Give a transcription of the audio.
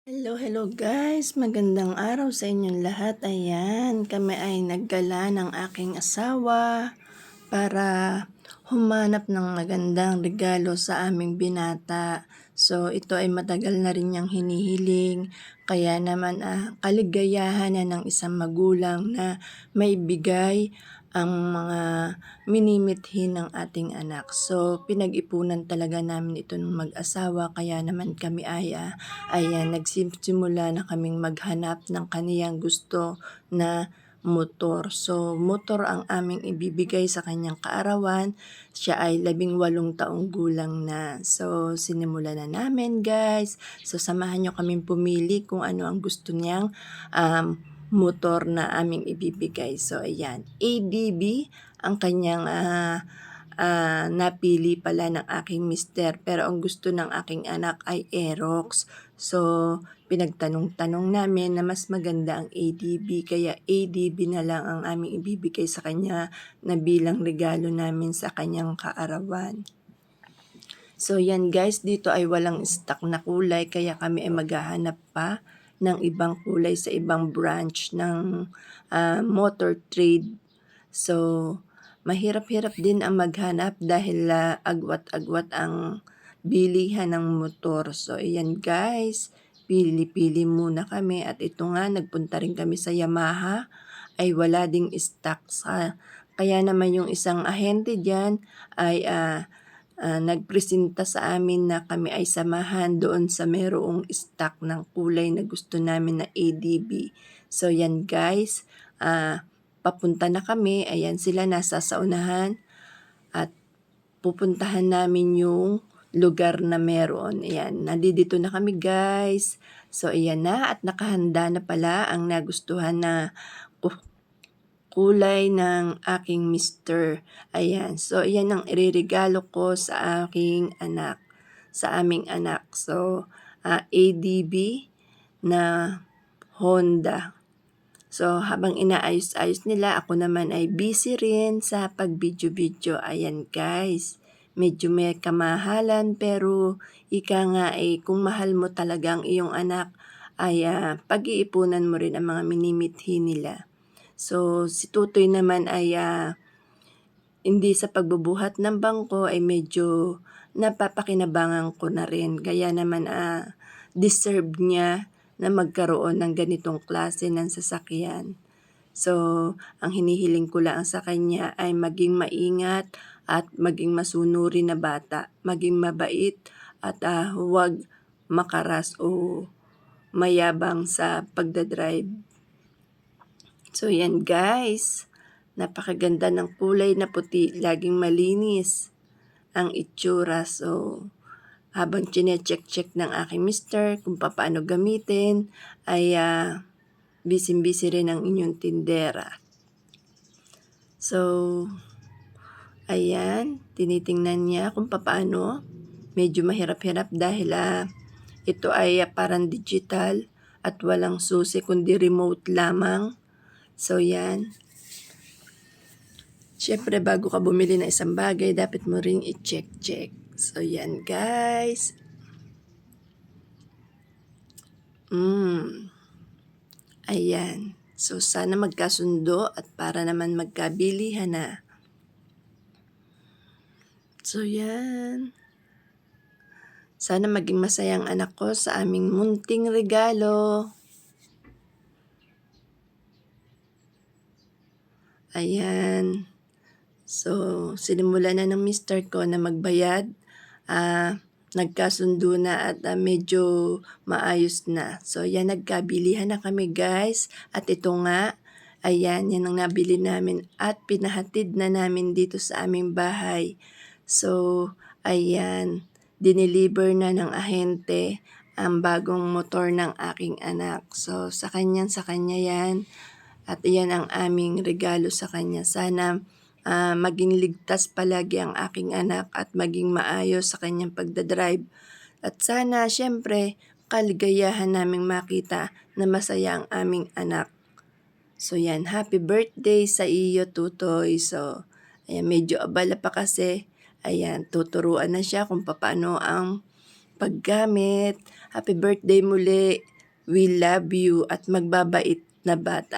Hello guys! Magandang araw sa inyong lahat. Ayan, kami ay naggala ng aking asawa para humanap ng magandang regalo sa aming binata. So, ito ay matagal na rin niyang hinihiling. Kaya naman kaligayahan na ng isang magulang na may bigay ang mga minimithi ng ating anak. So, pinag-ipunan talaga namin ito ng mag-asawa. Kaya naman kami ay nagsimula na kaming maghanap ng kaniyang gusto na motor. So, motor ang aming ibibigay sa kanyang kaarawan. Siya ay 18 taong gulang na. So, sinimula na namin guys. So, samahan nyo kaming pumili kung ano ang gusto niyang motor na aming ibibigay. So, ayan. ADB ang kanyang napili pala ng aking mister. Pero ang gusto ng aking anak ay Aerox. So, pinagtanong-tanong namin na mas maganda ang ADB. Kaya ADB na lang ang aming ibibigay sa kanya na bilang regalo namin sa kanyang kaarawan. So, yan guys. Dito ay walang stock na kulay. Kaya kami ay maghahanap pa ng ibang kulay sa ibang branch ng motor trade. So, mahirap-hirap din ang maghanap dahil agwat-agwat ang bilihan ng motor. So, ayan guys, pili-pili muna kami at ito nga, nagpunta rin kami sa Yamaha ay wala ding stock sa. Kaya naman yung isang ahente dyan ay nagpresenta sa amin na kami ay samahan doon sa merong stock ng kulay na gusto namin na ADB. So, yan guys, papunta na kami. Ayan sila nasa saunahan at pupuntahan namin yung lugar na meron. Ayan, nandito na kami guys. So, ayan na at nakahanda na pala ang nagustuhan na kulay ng aking mister. Ayan, so ayan ang ireregalo ko sa aking anak, sa aming anak. So, ADB na Honda. So, habang inaayos-ayos nila, ako naman ay busy rin sa pag-video-video. Ayan guys, medyo may kamahalan pero ika nga kung mahal mo talaga ang iyong anak, ay pag-iipunan mo rin ang mga minimithi nila. So, si Tutoy naman ay hindi sa pagbubuhat ng bangko ay medyo napapakinabangan ko na rin. Kaya naman deserve niya na magkaroon ng ganitong klase ng sasakyan. So, ang hinihiling ko lang sa kanya ay maging maingat at maging masunuri na bata, maging mabait at huwag makaras o mayabang sa pagdadrive. So, yan guys, napakaganda ng kulay na puti, laging malinis ang itsura. So, habang chine-check-check ng aking mister kung paano gamitin, ay busy-busy rin ang inyong tindera. So, ayan, tinitingnan niya kung paano. Medyo mahirap-hirap dahil ito ay parang digital at walang susi kundi remote lamang. So, yan. Siyempre, bago ka bumili ng isang bagay, dapat mo ring i-check-check. So, yan guys. Ayan. So, sana magkasundo at para naman magkabilihan na. So, yan. Sana maging masayang anak ko sa aming munting regalo. Ayan. So, sinimula na ng mister ko na magbayad. Nagkasundo na at medyo maayos na. So, yan, nagkabilihan na kami guys. At ito nga, ayan, yan ang nabili namin at pinahatid na namin dito sa aming bahay. So, ayan, dineliver na ng ahente ang bagong motor ng aking anak. So, sa kanya yan. At iyan ang aming regalo sa kanya. Sana maging ligtas palagi ang aking anak at maging maayos sa kanyang pagdadrive. At sana, syempre, kaligayahan naming makita na masaya ang aming anak. So yan, happy birthday sa iyo, Tutoy. So, ayan, medyo abala pa kasi. Ayan, tuturuan na siya kung paano ang paggamit. Happy birthday muli. We love you at magbabait na bata.